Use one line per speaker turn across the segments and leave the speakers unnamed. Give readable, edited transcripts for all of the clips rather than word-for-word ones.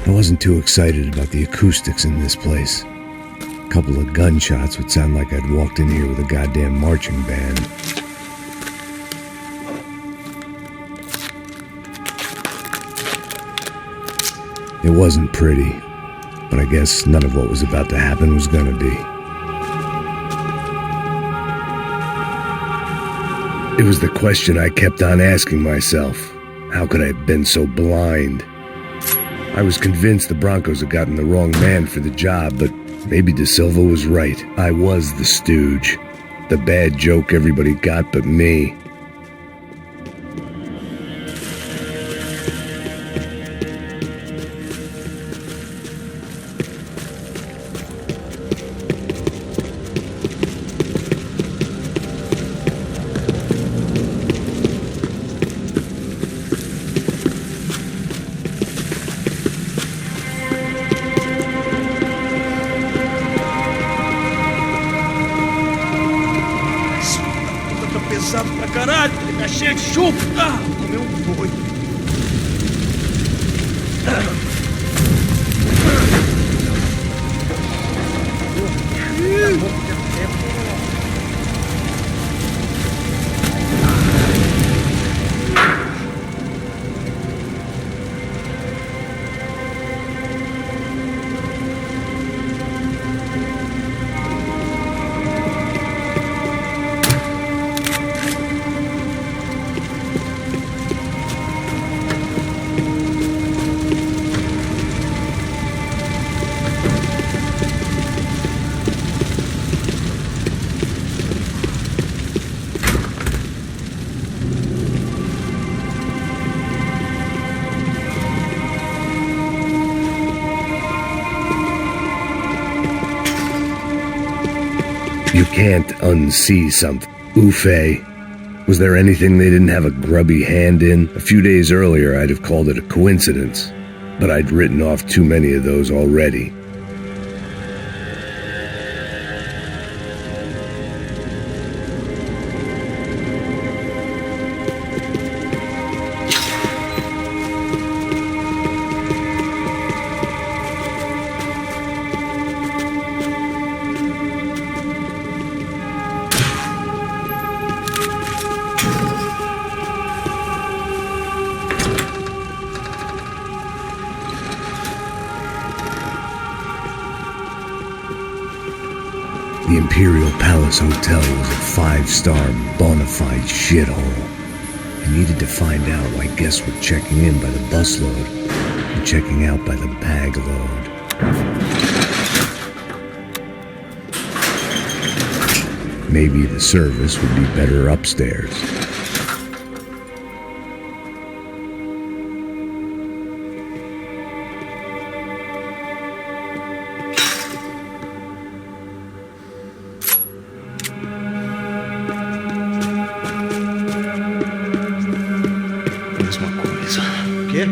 I wasn't too excited about the acoustics in this place. A couple of gunshots would sound like I'd walked in here with a goddamn marching band. It wasn't pretty, but I guess none of what was about to happen was gonna be. It was the question I kept on asking myself. How could I have been so blind? I was convinced the Broncos had gotten the wrong man for the job, but maybe De Silva was right. I was the stooge. The bad joke everybody got but me.
Pesado pra caralho, ele tá cheio de chumbo. Comeu um boi. You can't unsee something. Ufé. Was there anything they didn't have a grubby hand in? A few days earlier, I'd have called it a coincidence, but I'd written off too many of those already. The Imperial Palace Hotel was a five-star bona fide shithole. I needed to find out why guests were checking in by the busload and checking out by the bag load. Maybe the service would be better upstairs.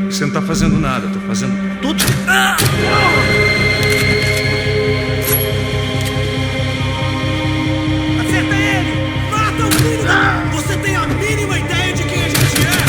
Você não tá fazendo nada, eu tô fazendo tudo. Acerta ele! Mata o filho da... Você tem a mínima ideia de quem a gente é?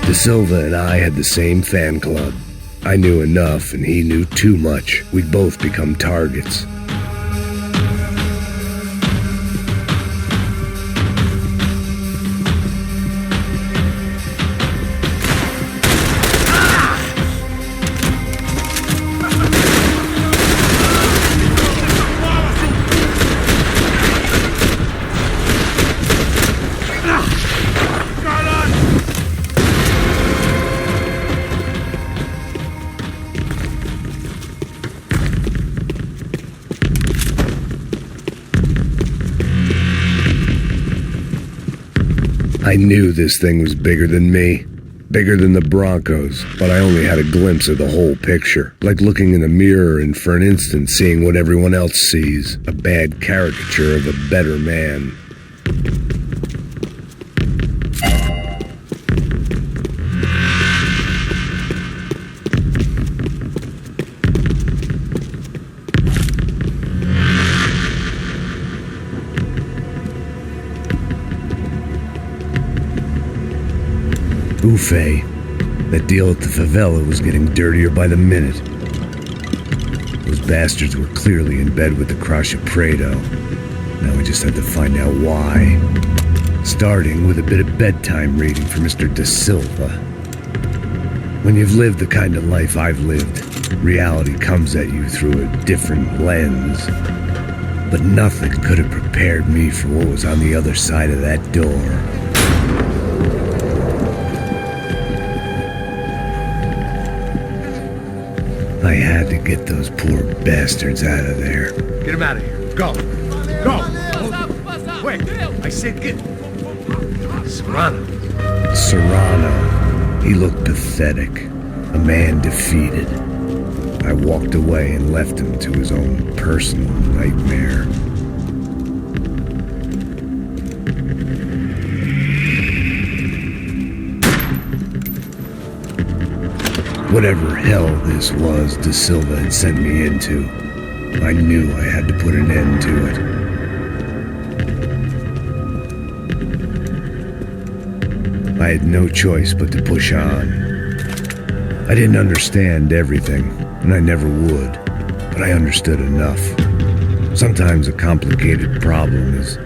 De Silva and I had the same fan club. I knew enough and he knew too much. We'd both become targets. I knew this thing was bigger than me, bigger than the Broncos, but I only had a glimpse of the whole picture, like looking in a mirror and for an instant seeing what everyone else sees, a bad caricature of a better man. Buffet. That deal at the favela was getting dirtier by the minute. Those bastards were clearly in bed with the Crachá Preto. Now we just had to find out why. Starting with a bit of bedtime reading for Mr. De Silva. When you've lived the kind of life I've lived, reality comes at you through a different lens. But nothing could have prepared me for what was on the other side of that door. I had to get those poor bastards out of there.
Get him out of here. Go. Go. Wait. I said get... Serrano.
Serrano. He looked pathetic. A man defeated. I walked away and left him to his own personal nightmare. Whatever hell this was De Silva had sent me into, I knew I had to put an end to it. I had no choice but to push on. I didn't understand everything, and I never would, but I understood enough. Sometimes a complicated problem is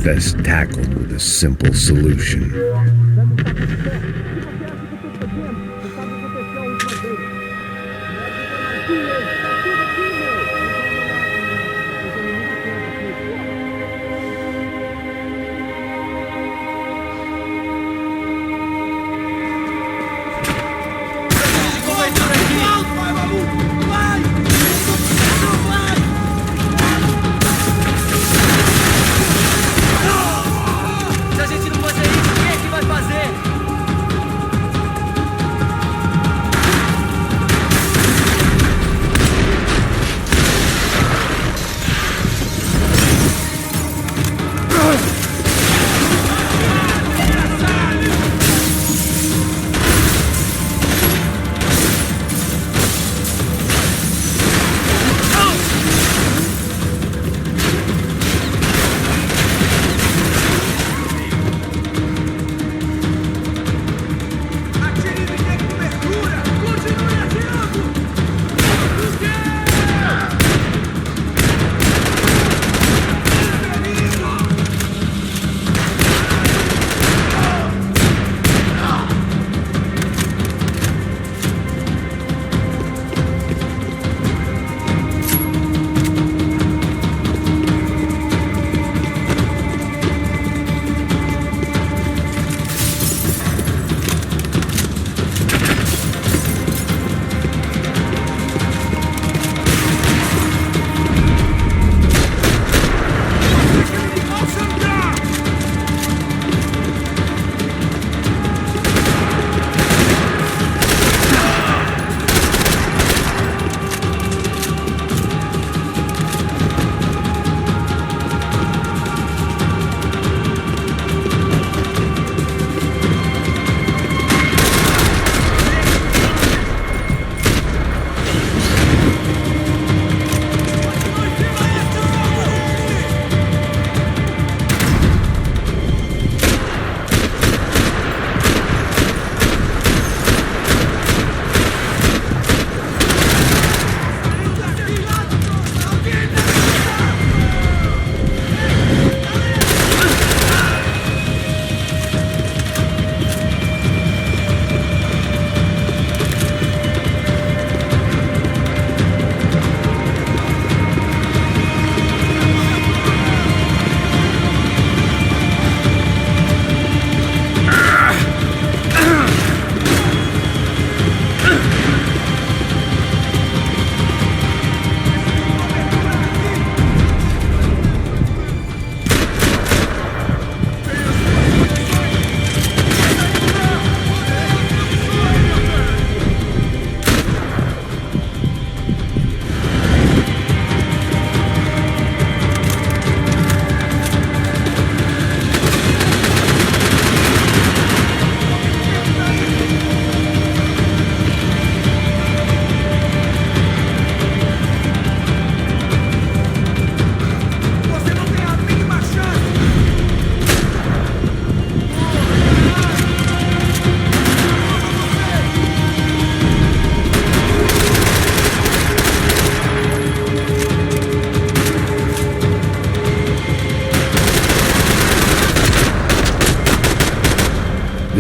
best tackled with a simple solution.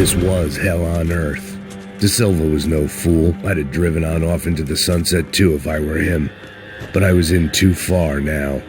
This was hell on earth. De Silva was no fool. I'd have driven on off into the sunset too if I were him. But I was in too far now.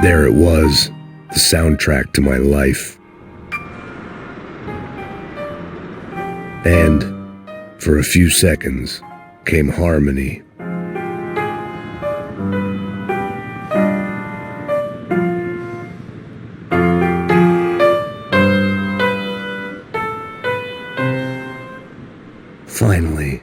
There it was, the soundtrack to my life. And, for a few seconds, came harmony. Finally.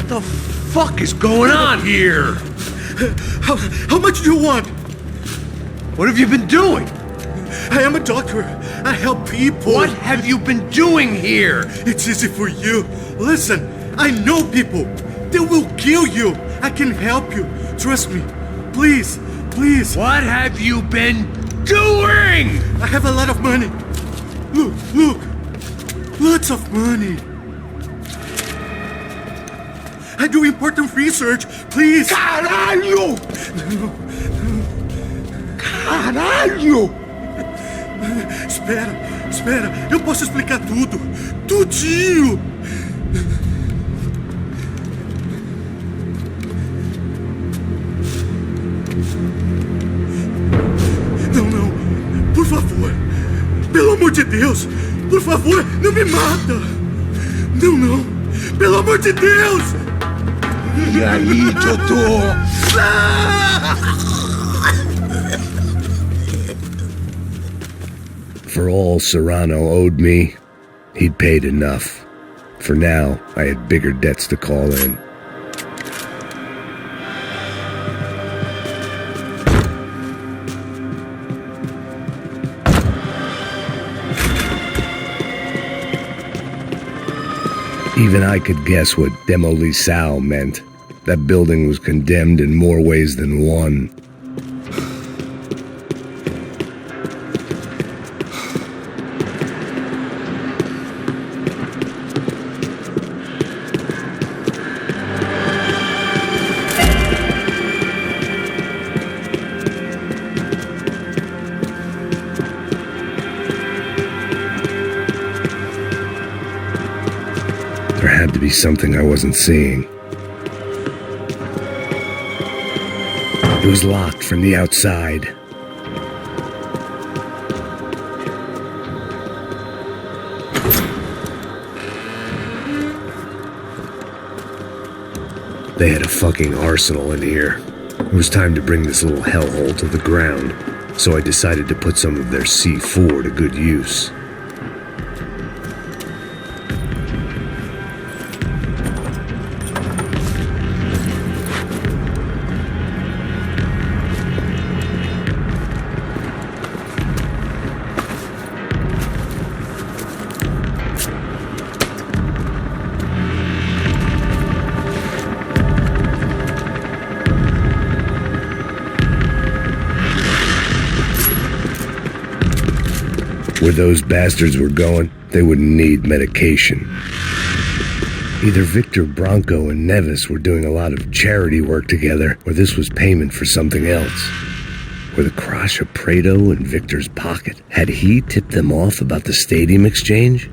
What the fuck is going on here?
How much do you want?
What have you been doing?
I am a doctor. I help people.
What have you been doing here?
It's easy for you. Listen, I know people. They will kill you. I can help you. Trust me. Please, please.
What have you been doing?
I have a lot of money. Look, look. Lots of money. I do important research. Please.
Caralho! Caralho!
Espera. Eu posso explicar tudo. Tudinho. Não. Por favor. Pelo amor de Deus. Por favor, não me mata. Não. Pelo amor de Deus.
E aí, doutor?
For all Serrano owed me, he'd paid enough. For now, I had bigger debts to call in. Even I could guess what demolição meant. That building was condemned in more ways than one. There had to be something I wasn't seeing. It was locked from the outside. They had a fucking arsenal in here. It was time to bring this little hellhole to the ground, so I decided to put some of their C4 to good use. Where those bastards were going, they wouldn't need medication. Either Victor Branco and Neves were doing a lot of charity work together, or this was payment for something else. Were the Crachá Preto in Victor's pocket? Had he tipped them off about the stadium exchange?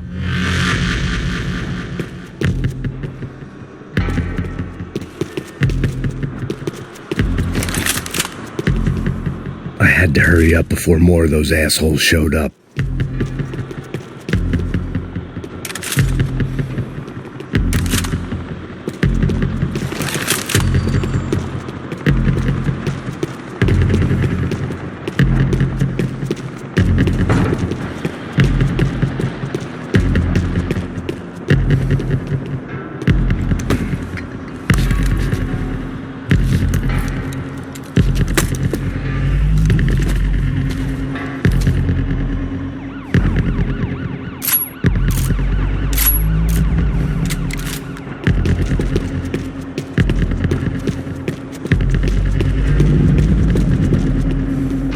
had to hurry up before more of those assholes showed up.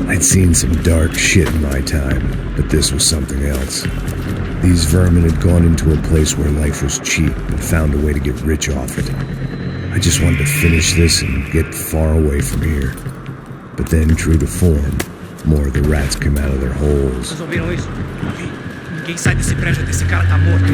I'd seen some dark shit in my time, but this was something else. These vermin had gone into a place where life was cheap and found a way to get rich off it. I just wanted to finish this and get far away from here. But then, true to form, more of the rats came out of their holes.
Vocês ouviram isso? Ninguém sai desse prédio até esse cara tá morto.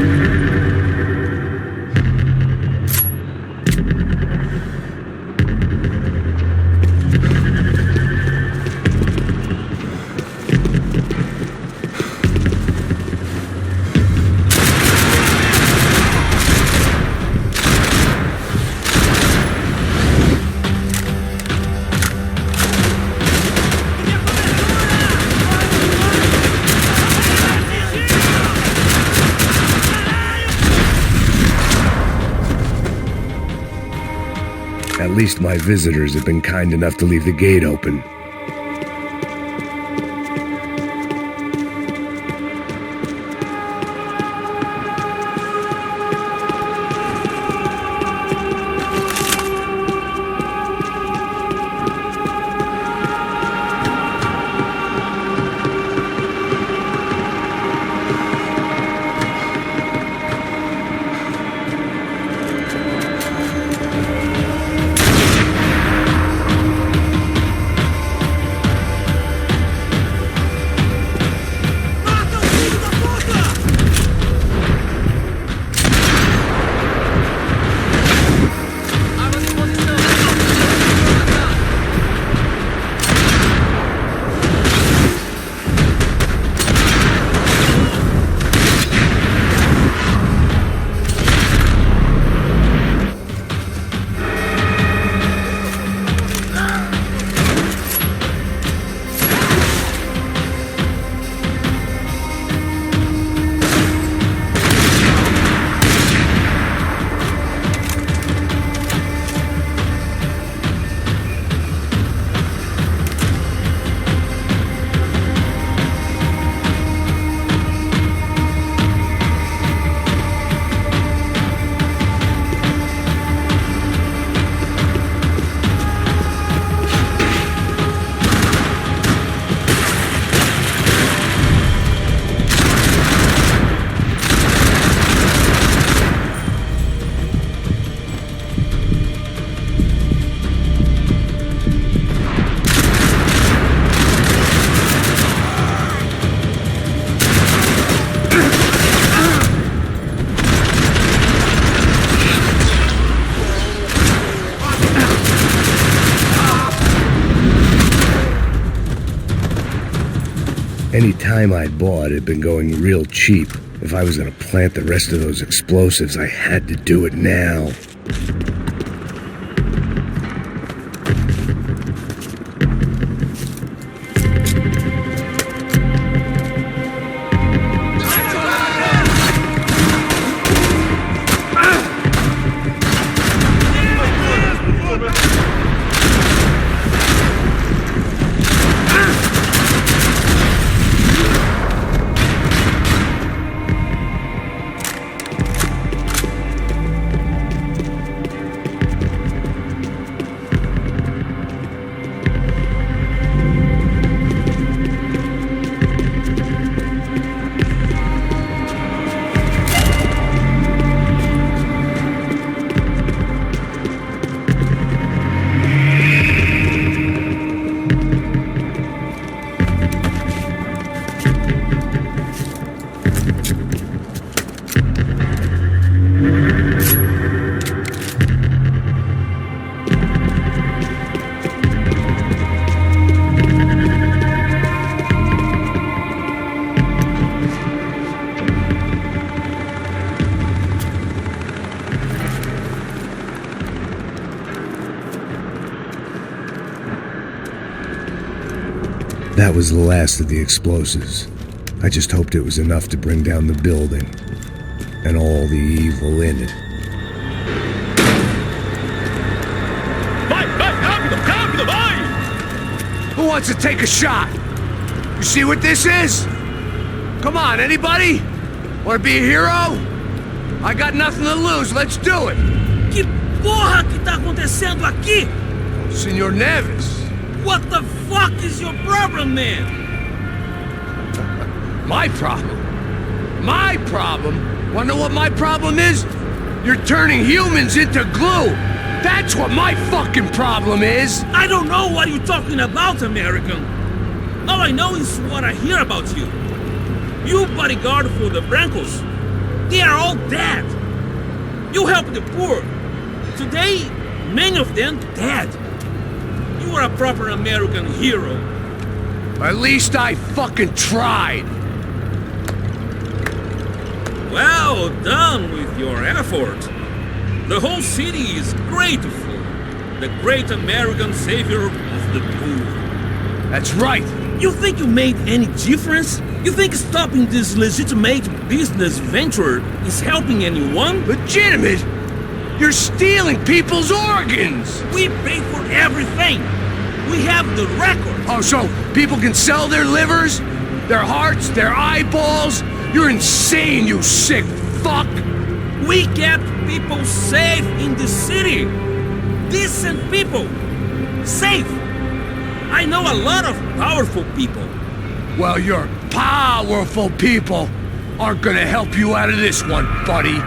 At least my visitors have been kind enough to leave the gate open. Any time I'd bought had been going real cheap. If I was gonna plant the rest of those explosives, I had to do it now. That was the last of the explosives. I just hoped it was enough to bring down the building and all the evil in it.
Vai, rápido, rápido, vai! Who wants to take a shot? You see what this is? Come on, anybody? Want to be a hero? I got nothing to lose, let's do it!
Que porra que tá acontecendo aqui?
Senor Neves.
What the fuck is your problem, man?
My problem? My problem? Wanna know what my problem is? You're turning humans into glue! That's what my fucking problem is!
I don't know what you're talking about, American. All I know is what I hear about you. You bodyguard for the Brancos. They are all dead. You help the poor. Today, many of them dead. You are a proper American hero.
At least I fucking tried.
Well done with your effort. The whole city is grateful. The great American savior of the poor.
That's right.
You think you made any difference? You think stopping this legitimate business venture is helping anyone?
Legitimate? You're stealing people's organs!
We pay for everything. We have the record.
Oh, so people can sell their livers? Their hearts? Their eyeballs? You're insane, you sick fuck!
We kept people safe in the city. Decent people. Safe. I know a lot of powerful people.
Well, your powerful people aren't gonna help you out of this one, buddy.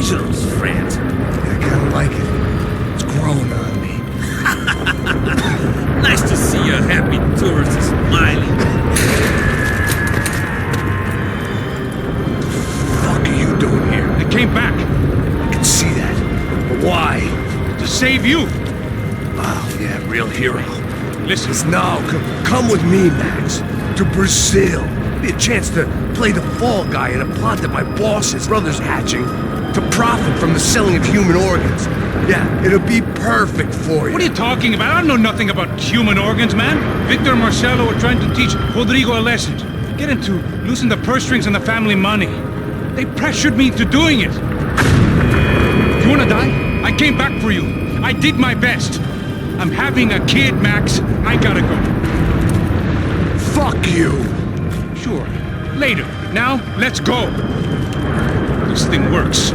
dangerous, friend.
I kinda like it. It's growing on me.
Nice to see a happy tourist smiling.
What the fuck are you doing here?
They came back
I can see that. But why?
to save you.
hero.
Listen.
No, come with me, Max. To Brazil. Be a chance to play the fall guy in a plot that my boss's brother's hatching to profit from the selling of human organs. Yeah, it'll be perfect for you.
What are you talking about? I don't know nothing about human organs, man. Victor and Marcelo were trying to teach Rodrigo a lesson. Get him to loosen the purse strings on the family money. They pressured me into doing it. You wanna die? I came back for you. I did my best. I'm having a kid, Max. I gotta go.
Fuck you.
Sure. Later. Now, let's go. This thing works.